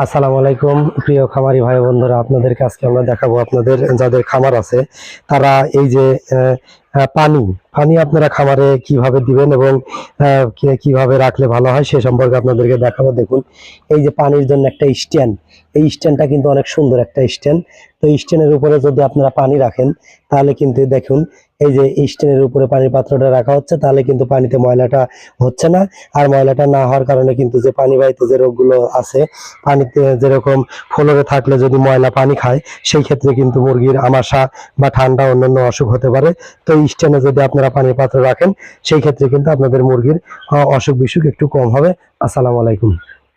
আসসালামু আলাইকুম প্রিয় খামারি ভাই বন্ধুরা, আপনাদেরকে আজকে আমরা দেখাবো আপনাদের যাদের খামার আছে তারা এই যে পানি পানি আপনারা খামারে কিভাবে দিবেন এবং কিভাবে রাখলে ভালো হয় সে সম্পর্কে আপনাদেরকে দেখাবো। দেখুন, এই যে পানির জন্য একটা স্ট্যান্ড, এই স্ট্যান্ডটা কিন্তু অনেক সুন্দর একটা স্ট্যান্ড। তো স্ট্যান্ডের উপরে যদি আপনারা পানি রাখেন তাহলে কিন্তু দেখুন, এই যে স্ট্যান্ডের উপরে পানির পাত্রটা রাখা হচ্ছে, তাহলে কিন্তু পানিতে ময়লাটা হচ্ছে না। আর ময়লাটা না হওয়ার কারণে কিন্তু যে পানি বাহিত যে রোগগুলো আছে, পানিতে যেরকম ফ্লোরে থাকলে যদি ময়লা পানি খায় সেই ক্ষেত্রে কিন্তু মুরগির আমাশা বা ঠান্ডা অন্যান্য অসুখ হতে পারে। তো স্ট্যান্ডে যদি আপনারা পানির পাত্র রাখেন সেই ক্ষেত্রে কিন্তু আপনাদের মুরগির অসুখ বিসুখ একটু কম হবে। আসসালামু আলাইকুম।